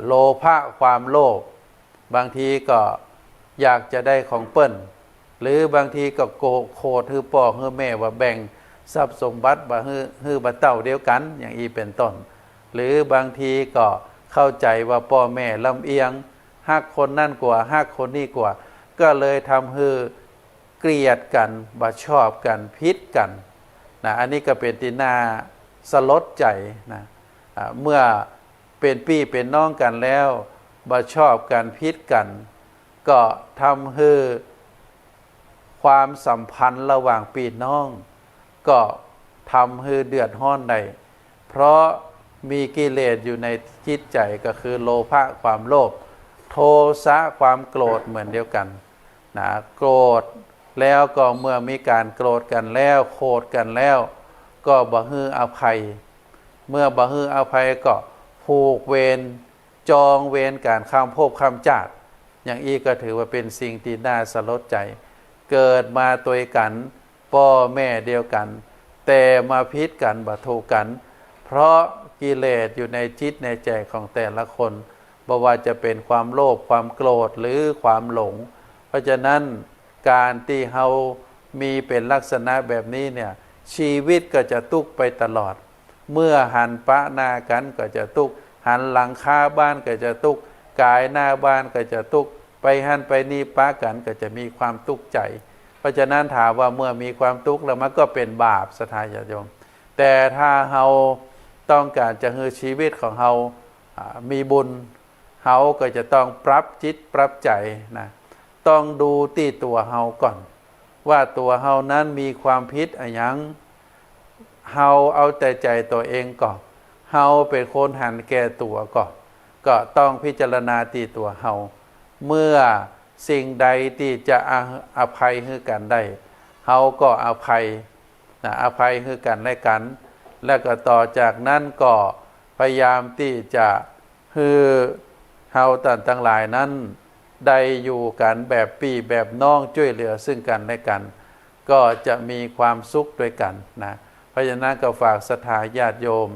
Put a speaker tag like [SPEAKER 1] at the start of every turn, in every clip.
[SPEAKER 1] โลภะความโลภบางทีก็อยากจะได้ของเปิ้นหรือบางทีก็โคตรฮือพ่อฮือแม่ว่าแบ่งทรัพย์สมบัติบ่ฮือบ่เต้าเดียวกันอย่างอีเป็นต้นหรือบางทีก็เข้าใจว่าพ่อแม่ลำเอียงฮักคนนั่นกว่าฮักคนนี้กว่าก็เลยทำให้เกลียดกันบ่ชอบกันพิษกันนะอันนี้ก็เป็นที่น่าสลดใจนะเมื่อเป็นพี่เป็นน้องกันแล้วบ่ชอบกันพิษกันก็ทำให้ความสัมพันธ์ระหว่างพี่น้องก็ทำให้เดือดร้อนได้เพราะมีกิเลสอยู่ในจิตใจก็คือโลภะความโลภโทสะความโกรธเหมือนเดียวกันนะโกรธแล้วก็เมื่อมีการโกรธกันแล้วโกรธกันแล้วก็บ่ฮืออภัยเมื่อบ่ฮืออภัยก็ผูกเวรจองเวรการข้ามภพข้ามชาติอย่างอีก็ถือว่าเป็นสิ่งที่น่าสลดใจเกิดมาตัวกันพ่อแม่เดียวกันแต่มาพิษกันบ่ถูกกันเพราะกิเลสอยู่ในจิตในใจของแต่ละคนบ่ว่าจะเป็นความโลภความโกรธหรือความหลงเพราะฉะนั้นการที่เฮามีเป็นลักษณะแบบนี้เนี่ยชีวิตก็จะทุกข์ไปตลอดเมื่อหันปะหน้ากันก็จะทุกข์หันหลังคาบ้านก็จะทุกข์กายหน้าบ้านก็จะทุกข์ไปหันไปนี่ปะกันก็จะมีความทุกข์ใจเพราะฉะนั้นถามว่าเมื่อมีความทุกข์แล้วมันก็เป็นบาปศรัทธาญาติโยมแต่ถ้าเฮาต้องการจะให้ชีวิตของเฮามีบุญเฮาก็จะต้องปรับจิตปรับใจนะต้องดูที่ตัวเฮาก่อนว่าตัวเฮานั้นมีความผิดอะไรยังเฮาเอาแต่ใจตัวเองก่อนเฮาเป็นคนหันแก่ตัวก่อนก็ต้องพิจารณาที่ตัวเฮาเมื่อสิ่งใดที่จะอภัยให้กันได้เฮาก็อภัยนะอภัยให้กันและกันแล้วก็ต่อจากนั้นก็พยายามที่จะให้เฮาทั้งหลายนั้นได้อยู่กันแบบพี่แบบน้องช่วยเหลือซึ่งกันและกันก็จะมีความสุขด้วยกันนะเพราะฉะนั้นก็ฝากศรัทธาญาติโยม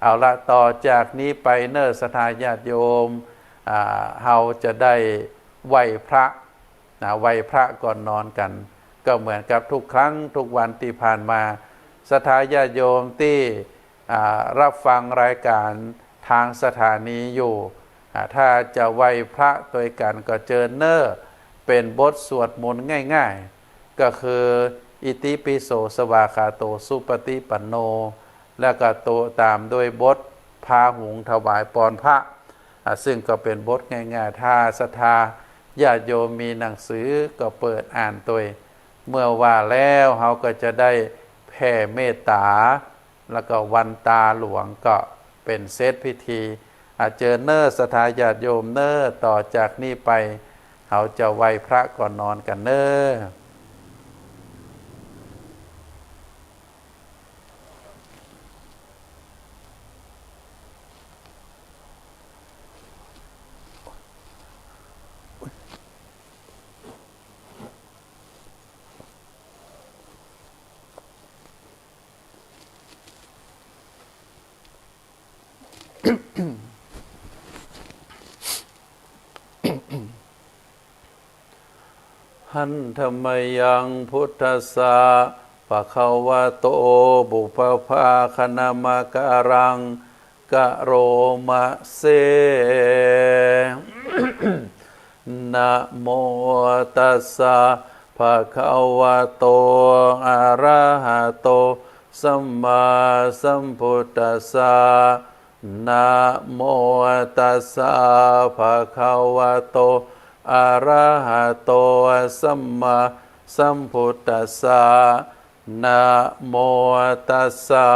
[SPEAKER 1] เอาละต่อจากนี้ไปเนิ่นศรัทธาญาติโยมเฮาจะได้ไหว้พระนะไหว้พระก่อนนอนกันก็เหมือนกับทุกครั้งทุกวันที่ผ่านมาศรัทธาญาติโยมที่รับฟังรายการทางสถานีอยู่ถ้าจะไหว้พระโดยกันก็เจอเนอเป็นบทสวดมนต์ง่ายๆก็คืออิติปิโสสวากขาโตสุปฏิปันโนแล้วก็โตตามด้วยบทพาหุงถวายปอนพระซึ่งก็เป็นบทง่ายๆถ้าศรัทธาญาติโยมมีหนังสือก็เปิดอ่านตัวเมื่อว่าแล้วเขาก็จะได้แผ่เมตตาแล้วก็วันตาหลวงก็เป็นเซตพิธีเจอเนอศรัทธาญาติโยมเนอต่อจากนี้ไปเขาจะไหว้พระก่อนนอนกันเนอหันธรรมยังพุทธัสสะภะคะวะโตบุพพาคณามะการังกะโรมะเส นะโมตัสสะภะคะวะโตอะระหะโตสัมมาสัมพุทธัสสะนะโมตัสสะภะคะวะโตอะระหะโตสัมมาสัมพุทธัสสะนะโมตัสสะ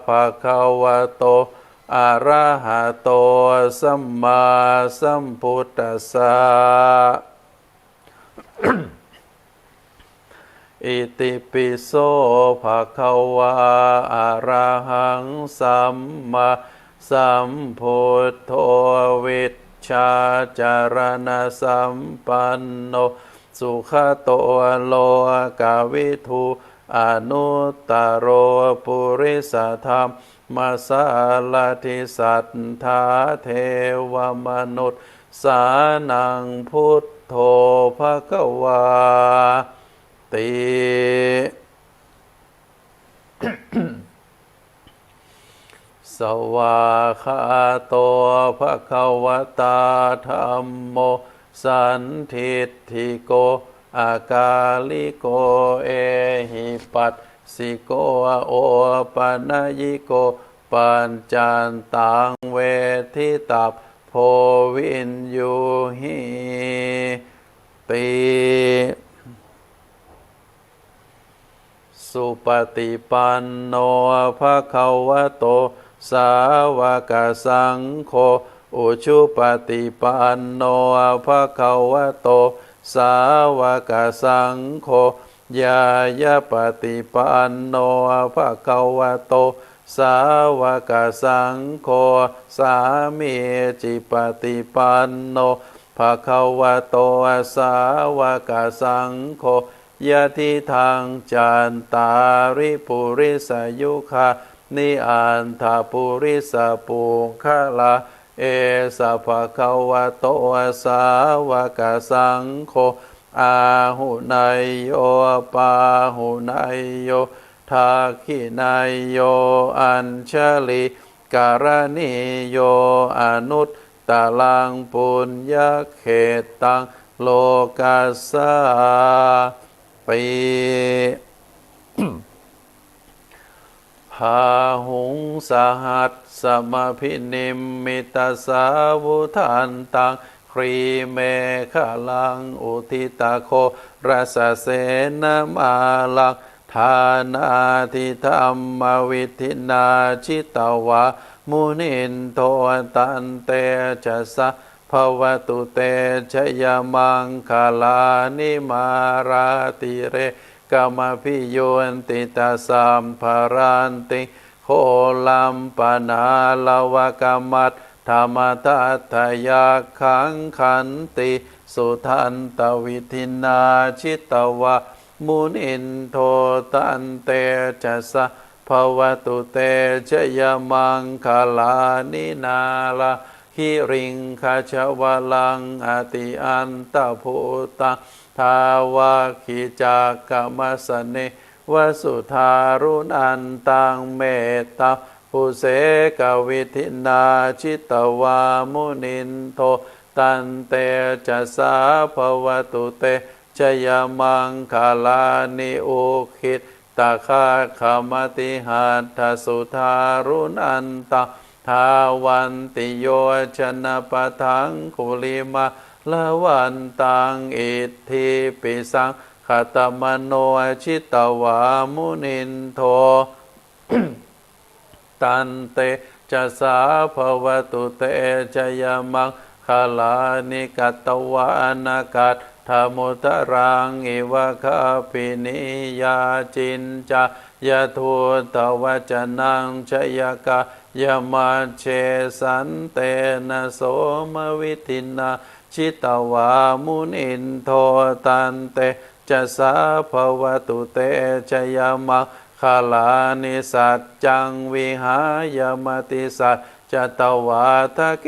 [SPEAKER 1] ภะคะวะโตอะระหะโตสัมมาสัมพุทธัสสะ อิติปิโสภะคะวะอะระหังสัมมาสัมพุทโธวิชชาจารณสัมปันโนสุขโตโลกวิทูอนุตตโรปุริสธรรม มาสาลทิสัทธาเทวมนุษย์สานังพุทโธภควาติสวากขาโตภควตาธัมโมสันทิฏฐิโกอากาลิโกเอหิปัสสิโกโอปัญญิโกปัญจานตังเวทิตัพโพวินยูหิติสุปฏิปันโนภควโตสาวกสังโฆอุชุปฏิปันโนภควโตสาวกสังโฆญายปฏิปันโนภควโตสาวกสังโฆสามีจิปฏิปันโนภควโตสาวกสังโฆยะทิทางจันตาริปุริสยุคานิอันทปุริสปุคละ เอสะภะคะวะโตสาวกสังโฆอาหุนายโยปาหุนายโยทักขินายโยอัญชลิการณิโยอนุตตลังปุญญเขตังโลกัสสาปิ พาหุงสหัสสมพินิมมิตาสาวุทันตังครีเมฆลังอุทิตาโครัสเสนมาลังทานาทิธรรมวิธินาชิตวะมุนินโทตันเตจะสะภวตุเตชยมังคลานิมาราติเรกามพิโยนติตาสัมภารันติโคลัมปนาลาวกามัตธรรมทัตถยาขังขันติสุทันตวิธินาชิตวะมุนินโทตันเตจะสะภวตุเตชยมังคลานินาลาหิริงคาชวลังอติอันตภูตังทาวาคิจากกมัสเนวสุธารุนันตังเมตตาภูเสกวิธินาชิตวามุนินโทตันเตจะสาภวตุเตชยมังคลานิอุคิตตาคาขมติหัตถสุธารุนันตังทาวันติโยชนะปะทังคุลิมาละวันตังอิทธิปิสังขตมโนชิตวามุนินโท ตันเตจะสาภวตุเตชยมังคลานิกัตวานากัตธมุตรังอิวะคาปินิยาจินจายะทุตวจนังชยกายมาเชสันเตนะโสมวิทินาชิตวามุนินโทตันเตจะสาภวตุเตชยมังคลานิสัจจังวิหายมติสัจจตวาทะเก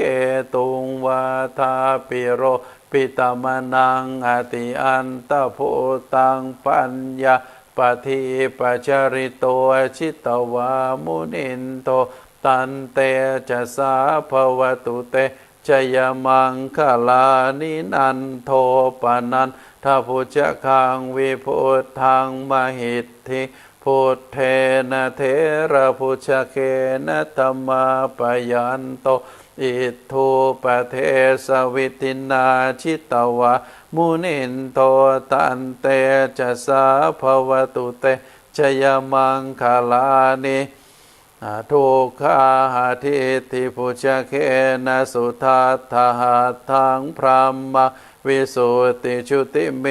[SPEAKER 1] ตุงวาทาปิโรปิตมนังอติอันตภูตังปัญญาปฏิปัจจริโตชิตวามุนินโทตันเตจะสาภวตุเตชยมังคลานินันโทปนันทพุจคังวิพุทธังมหิทธิพุทเทนะเทระพุชเคนะธรรมาปยันโตอิทูปเทสวิตินาชิตวะมุนินโทตันเตจะสาภวตุเตชยมังคลานิทุกขาทิติพุชเคนะสุทัตถหัตถังพรหมวิสุทธิชุติเม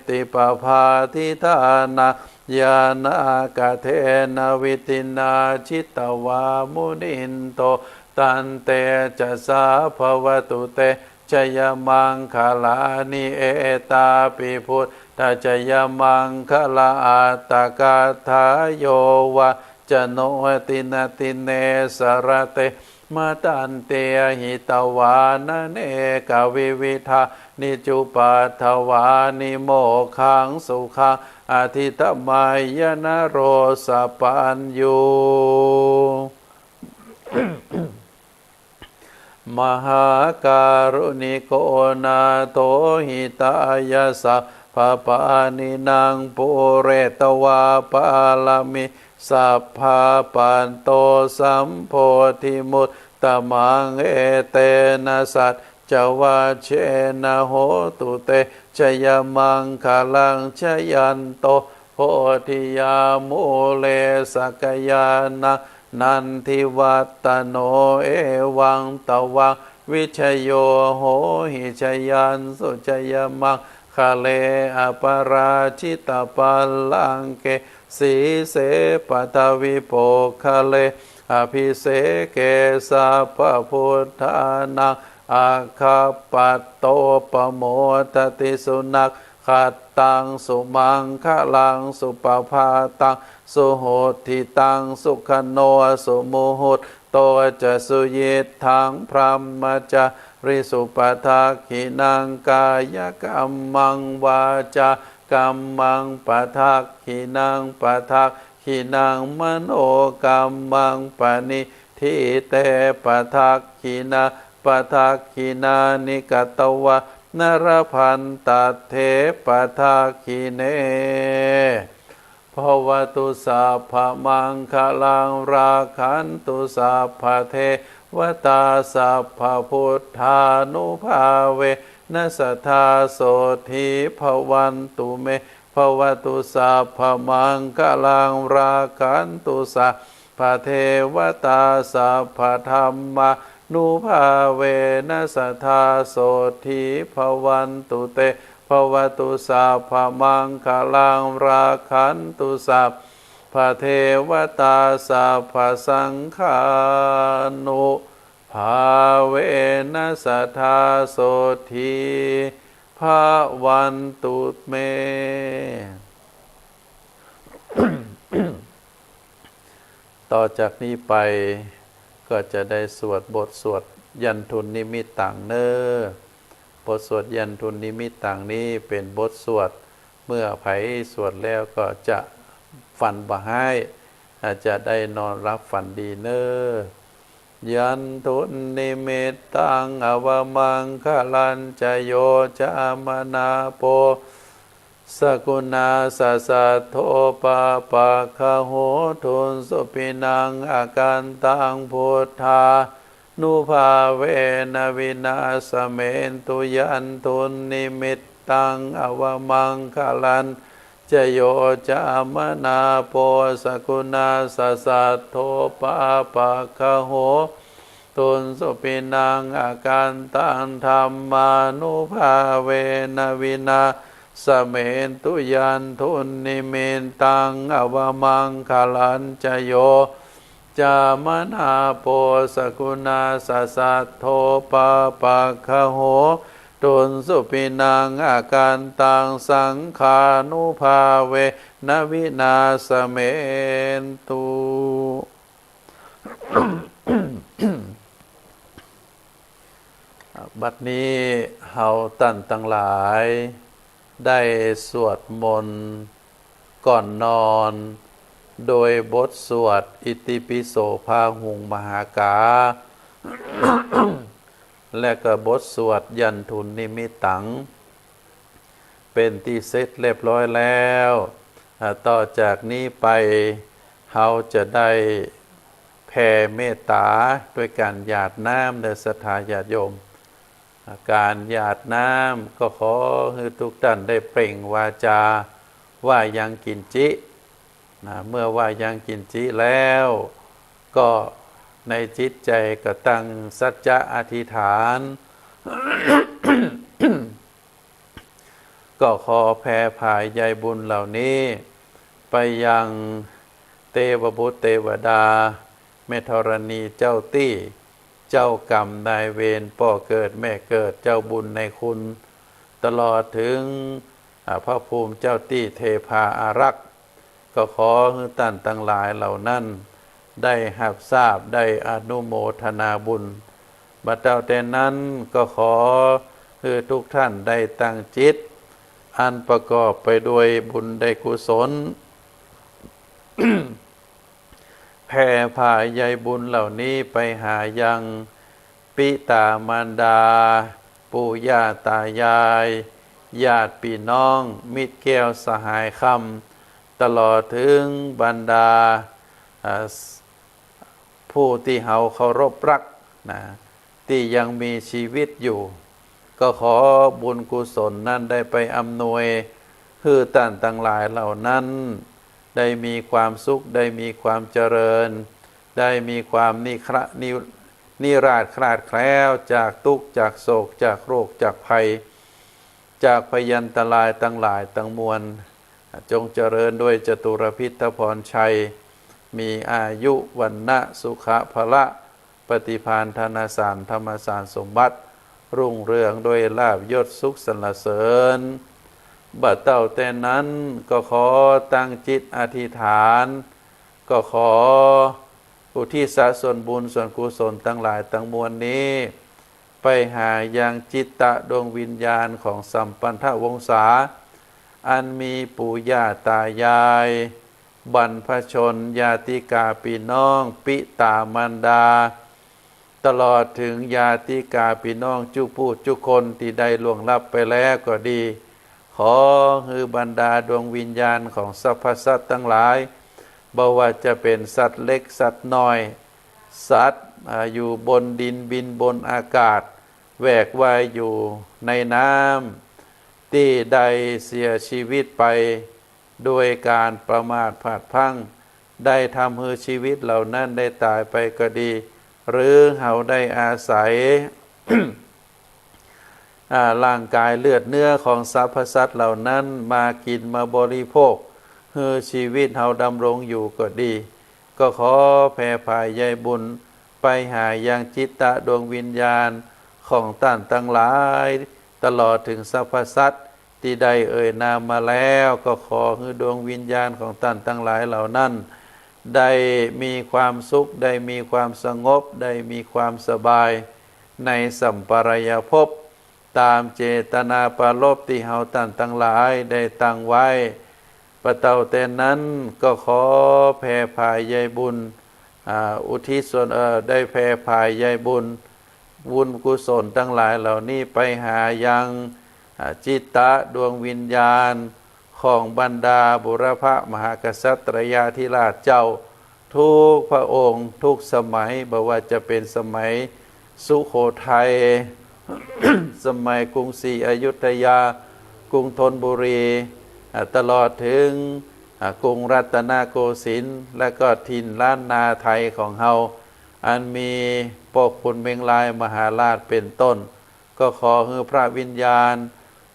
[SPEAKER 1] ติปภาทิธานาญาณากะเทนะวิตินาชิตวามุนินโตตันเตจะสาภวตุเตชยมังคลานิเอตาปิพุทธชยมังคลาอัตตกาทาโยวะ จโนตินาติเนสรเตมาตันเตหิตวานเนกวิวิทานิจุปัฏฐวานิโมขังสุขังอธิตมายนโรสปัญญูมหาการุณิโกนาโตหิตายาสัพพปานินางปุเรตวาปาลามิสัพพาปันโตสัมโพธิมุตตมังเอเตนะสัจจวัชเชนะโหตุเตชยมังคลังชยันโตโพธิยามุเลสกยานะนันทิวัตโนเอวังตวังวิชโยโหหิชยันสุชยมังคาเลอปราชิตาปัลลังเกสีเสปทวิโปคะเลอภิเสเกสัพพพุทธานังอาคาปัตโตปโมทติสุนักขัตตังสุมังคะลังสุปภาตังสุโหติตังสุขโนสุโมหุตโตจะสุยิตทังพรหมจาริสุปทักขินังกายกรรมังวาจากรรมังปทักขินังปทักขินังมโนกรรมังปณิทิเตปทักขินาปทักขินานิกตวะนรพันตัดเทปทักขิเนภวตุสัพพมังคลังราคันตุสัพพเทวตาสัพพพุทธานุภาเวนัสทธาโสธีภวันตุเมภวตุสัพพมังคลังราคันตุสัพพเทวตาสัพพธรรมานุภาเวนัสทธาโสธีภวันตุเตภวตุสัพพมังคลังราคันตุสัพพเทวตาสัพพสังฆานุภาเวนัสทธาโสธีภวันตุเม ต่อจากนี้ไปก็จะได้สวดบทสวดยันทุนนิมิตต่างเนอบทสวดยันทุนนิมิตต่างนี้เป็นบทสวดเมื่อไผสวดแล้วก็จะฝันบ่ให้อาจจะได้นอนรับฝันดีเนอยันทุนนิมิตตังอวมังคลันจโยจามนาโปสกุณาสัสสะโทปาปะคะโหทุนสุปินังอาการตังพุทธานุภาเวนะวินาสเมนตุยันทุนนิมิตตังอวมังคลันจโยจามนาโปสกุณาสัสสะโทปาปะคะโหทุนสุปินังอาการตังธรรมานุภาเวนะวินาสเมนตุยันทุนนิมิตตังอวมังคลันจโยจามนาโปสกุณาสัสสะโทปาปะคะโหทุนสุปินังอาการตังสังขานุภาเวนวินาสเมนตุบัดนี้เฮาตั้นทั้งหลายได้สวดมนต์ก่อนนอนโดยบทสวดอิติปิโสภาหุงมหากา และก็บทสวดยันทุนนิมิตตังเป็นที่เสร็จเรียบร้อยแล้วต่อจากนี้ไปเราจะได้แผ่เมตตาด้วยการหยาดน้ำในศรัทธาญาติโยมการหยาดน้ำก็ขอให้ทุกท่านได้เปล่งวาจาว่ายังกินจิเมื่อว่ายังกินจิแล้วก็ในจิตใจก็ตั้งสัจจะอธิษฐาน ก็ขอแผ่ภายใยบุญเหล่านี้ไปยังเทวบุตรเทวดาเมธรณีเจ้าตี้เจ้ากรรมนายเวรพ่อเกิดแม่เกิดเจ้าบุญในคุณตลอดถึงพระภูมิเจ้าตี้เทพาอารักษ์ ก็ขอให้ท่านทั้งหลายเหล่านั้นได้รับทราบได้อนุโมทนาบุญบัดเจ้าแต่นั้นก็ขอให้ทุกท่านได้ตั้งจิตอันประกอบไปด้วยบุญได้กุศล แผ่พาใยบุญเหล่านี้ไปหายังปิตามารดาปู่ย่าตายายญาติพี่น้องมิตรแก้วสหายคำตลอดถึงบรรดาผู้ที่เฮาเคารพรักนะที่ยังมีชีวิตอยู่ก็ขอบุญกุศลนั้นได้ไปอำนวยให้ท่านทั้งหลายเหล่านั้นได้มีความสุขได้มีความเจริญได้มีความนิราศคลาดแคล้วจากทุกข์จากโศกจากโรคจากภัยจากพยันตรายทั้งหลายทั้งมวลจงเจริญด้วยจตุรพิธพรชัยมีอายุวันนะสุขะพละปฏิภาณธนสารธรรมสารสมบัติรุ่งเรืองด้วยลาภยศสุขสรรเสริญบัดเต้าแต่นั้นก็ขอตั้งจิตอธิษฐานก็ขออุทิศส่วนบุญส่วนกุศลทั้งหลายทั้งมวลนี้ไปหายังจิตตะดวงวิญญาณของสัมปันธวงศาอันมีปู่ย่าตายายบรรพชนญาติกาพี่น้องปิตามารดาตลอดถึงญาติกาพี่น้องจุผู้จุคนที่ได้ล่วงลับไปแล้วก็ดีขอให้บรรดาดวงวิญญาณของสรรพสัตว์ทั้งหลายบ่ว่าจะเป็นสัตว์เล็กสัตว์น้อยสัตว์อยู่บนดินบินบนอากาศแหวกว่ายอยู่ในน้ำที่ได้เสียชีวิตไปด้วยการประมาทพลาดพลั้งได้ทำให้ชีวิตเหล่านั้นได้ตายไปก็ดีหรือเขาได้อาศัย ร่างกายเลือดเนื้อของสรรพสัตว์เหล่านั้นมากินมาบริโภคให้ชีวิตเขาดำรงอยู่ก็ดีก็ขอแผ่พายใยบุญไปหายังจิตตะดวงวิญญาณของท่านทั้งหลายตลอดถึงสรรพสัตว์ที่ได้เอ่ยนามมาแล้วก็ขอให้ดวงวิญญาณของท่านทั้งหลายเหล่านั้นได้มีความสุขได้มีความสงบได้มีความสบายในสัมปรายภพตามเจตนาปรารภที่เฮาท่านทั้งหลายได้ตั้งไว้ปะเต่าแต่นั้นก็ขอแผ่พายใยบุญอุทิศส่วนได้แผ่พายใยบุญกุศลทั้งหลายเหล่านี้ไปหายังจิตตะดวงวิญญาณของบรรดาบุรพมหากษัตริยาธิราชเจ้าทุกพระองค์ทุกสมัยบ่ว่าจะเป็นสมัยสุโขทัย สมัยกรุงศรีอยุธยากรุงธนบุรีตลอดถึงกรุงรัตนโกสินทร์และก็ถิ่นล้านนาไทยของเฮาอันมีปกขุนเมงลายมหาราชเป็นต้นก็ขอให้พระวิญญาณ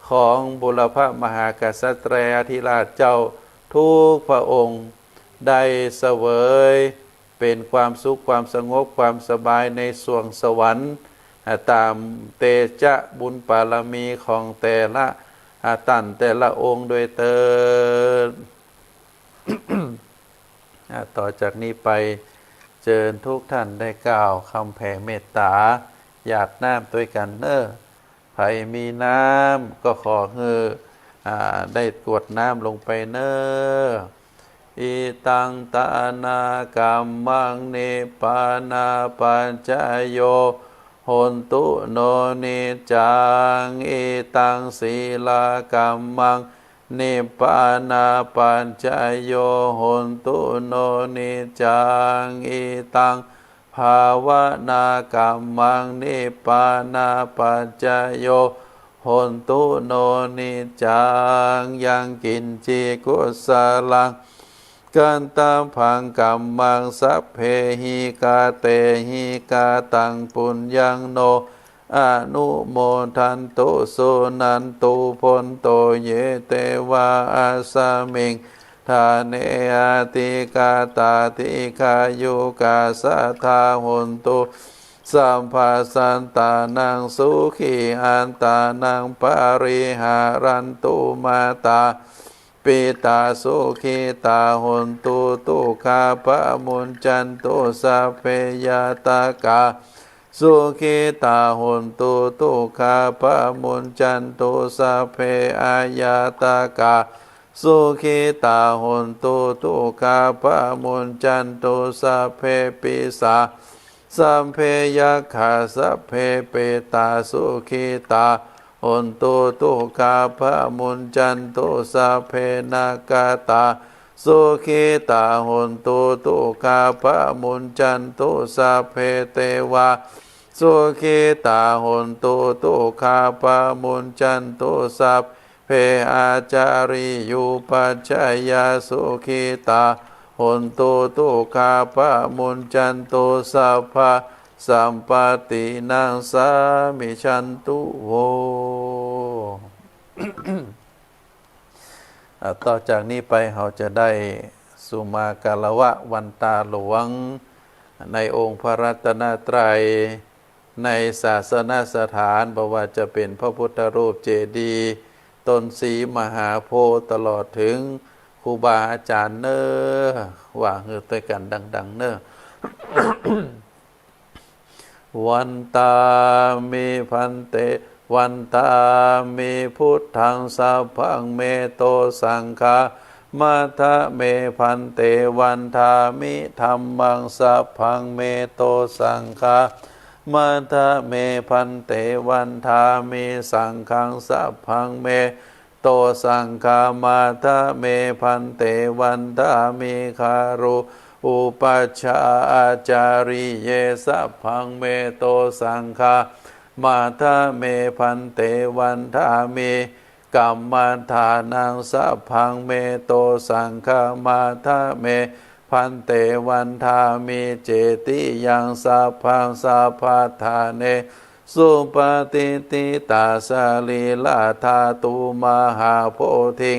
[SPEAKER 1] ของบุรพมหากษัตริยาธิราชเจ้าทุกพระองค์ได้เสวยเป็นความสุขความสงบความสบายในสวงสวรรค์ตามเตชะบุญปารมีของแต่ละท่านแต่ละองค์โดยเติด ต่อจากนี้ไปเชิญทุกท่านได้กล่าวคำแผ่เมตตาหยาดน้ำด้วยกันเนอใครมีน้ำก็ขอให้ได้กรวดน้ำลงไปเนออิตังตานากรรมังเนปานาปัญจโยโหนตุโนนิจังอิตังศีลากรรมังเนปานาปัญจโยโหนตุโนนิจังอิตังภาวนากัมมังนิพพานาปัจจโยโหนตุโนนิจังยังกินจิกุสลังกันตามพังกัมมังสัพเพหิกาเตหิกาตังปุญญังโนอนุโมทันตุสุนันตุพนโตเยเตวาอาสามิงทาเนอาติกาตาติกายุกาสัทธาหุนตุสัมภาสันตานังสุขีอันตานังปาริหารันตุมาตาปิ ตาโสเคตาหนตุตุคาปะมุนจันโตสัพเพยตากาสุขิตาหนตุตุคาปะมุนจันโตสัพเพอายาตากาสุขิตาหนตุตุคาปะมุนจันโตสัพเพปิสาสัมเพยัคขาสัพเพเปตาสุขิตาหนตุตุคาปะมุนจันโตสัพเพนากาตาสุขิตาหนตุตุคาปะมุนจันโตสัพเพเทวาสุขิตาหนตุตุคาปะมุนจันโตสัพเพอาจาริยุปัจจยาสุขิตาหนตุตุคาปะมุนจันโตสัพพะสัมปตินังสามิชันตุโห ต่อจากนี้ไปเราจะได้สุมากาลวะวันตาหลวงในองค์พระรัตนตรัยในศาสนสถานบ่ว่าจะเป็นพระพุทธรูปเจดีย์ต้นศรีมหาโพธิ์ตลอดถึงครูบาอาจารย์เน้อว่าเฮือด้วยกันดังๆเน้อ วันตามิพันเตวันตามิพุทธังสัพพังเมโตสังฆามัทธะเมพันเตวันทามิธัมมังสัพพังเมโตสังฆามัทธะเมพันเตวันทามิสังฆังสัพพังเมโตสังฆามัทธะเมพันเตวันทามิคารุอุปัชฌาอาจาริเยสัพพังเมโตสังฆามาทะเมพันเตวันทามิกัมมันฐานังสัพพังเมโตสังฆามาทะเมพันเตวันทามิเจติยังสัพพังสัพพะทาเนสุปฏิติตาสลีลาธาตุมหาโพธิง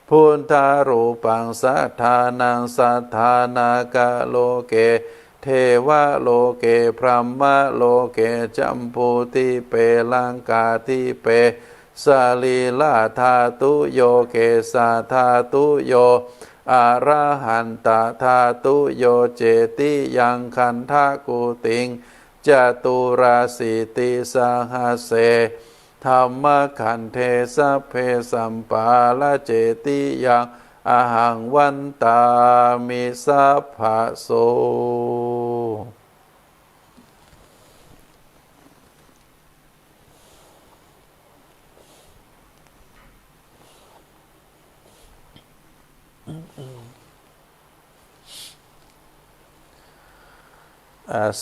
[SPEAKER 1] พุทธารูปังสัทธานังสัทธานากะโลเกเทวะโลเกพรหมโลเกจัมพูติเปลังกาติเปสาลีลาธาตุโยเกสาธาตุโยอะระหันตธาตุโยเจติยังคันทะกุติงจตุราสีติสหัสเสธรรมขันเทสัพเพสัมปาลเจติยังอหังวันตามิสัพพะโส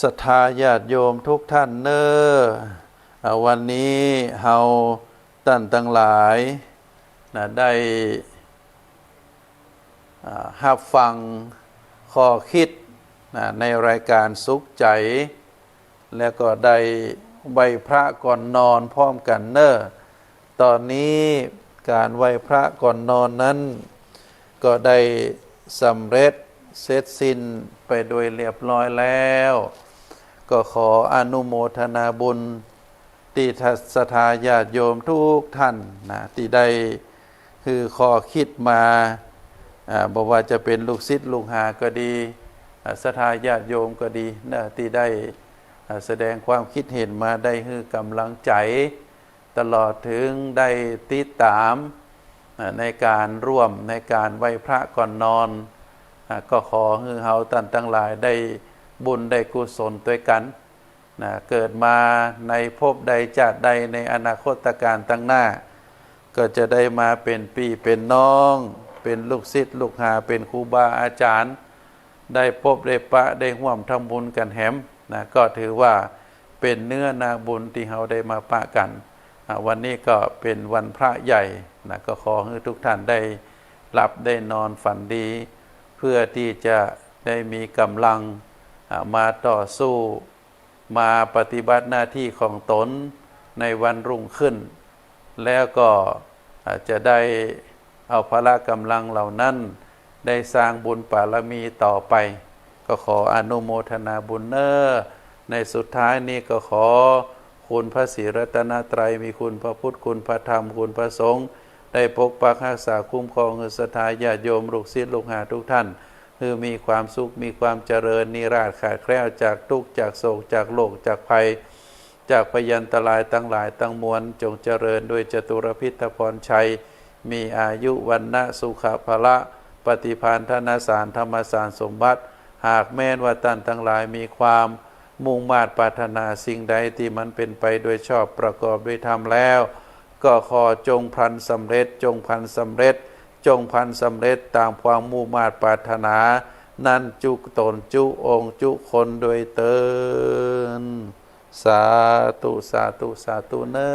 [SPEAKER 1] ศรัทธาญาติโยมทุกท่านเนอวันนี้เฮาท่านทั้งหลายได้รับฟังข้อคิดในรายการสุขใจแล้วก็ได้ไหว้พระก่อนนอนพร้อมกันเนอตอนนี้การไหว้พระก่อนนอนนั้นก็ได้สำเร็จเสร็จสิ้นไปโดยเรียบร้อยแล้วก็ขออนุโมทนาบุญที่ศรัทธาญาติโยมทุกท่านที่ได้คือข้อคิดมาบอกว่าจะเป็นลูกศิษย์ลูกหาก็ดีศรัทธาญาติโยมก็ดีที่ได้แสดงความคิดเห็นมาได้คือกำลังใจตลอดถึงได้ติดตามในการร่วมในการไหว้พระก่อนนอนก็ขอให้เฮาท่านทั้งหลายได้บุญได้กุศลด้วยกันเกิดมาในภพใดชาติใดในอนาคตการตั้งหน้าก็จะได้มาเป็นพี่เป็นน้องเป็นลูกศิษย์ลูกหาเป็นครูบาอาจารย์ได้พบได้ปะได้ร่วมทำบุญกันแหมก็ถือว่าเป็นเนื้อนาบุญที่เฮาได้มาปะกันวันนี้ก็เป็นวันพระใหญ่ก็ขอให้ทุกท่านได้หลับได้นอนฝันดีเพื่อที่จะได้มีกำลังมาต่อสู้มาปฏิบัติหน้าที่ของตนในวันรุ่งขึ้นแล้วก็จะได้เอาพละกำลังเหล่านั้นได้สร้างบุญบารมีต่อไปก็ขออนุโมทนาบุญเนอในสุดท้ายนี้ก็ขอคุณพระศรีรัตนตรัยมีคุณพระพุทธคุณพระธรรมคุณพระสงฆ์ ได้ปกปักรักษาคุ้มครองศรัทธาญาติโยมลูกศิษย์ลูกหาทุกท่านคือมีความสุขมีความเจริญนิราศขาดแคล้วจากทุกข์จากโศกจากโรคจากภัยจากพยันตรายทั้งหลายทั้งมวลจงเจริญด้วยจตุรพิธพรชัยมีอายุวันนะสุขภละปฏิภาณธนสารธรรมสารสมบัติหากแม้นว่าท่านทั้งหลายมีความมุ่งมา่ปรารถนาสิ่งใดที่มันเป็นไปโดยชอบประกอบด้วยธรรมแล้วก็ขอจงพลันสำเร็จจงพลันสำเร็จจงพลันสำเร็จตามความมุ่งมา่ปรารถนานั้นจุตนจุองค์จุคนโดยเตินสาธุสาธุสาธุเนอ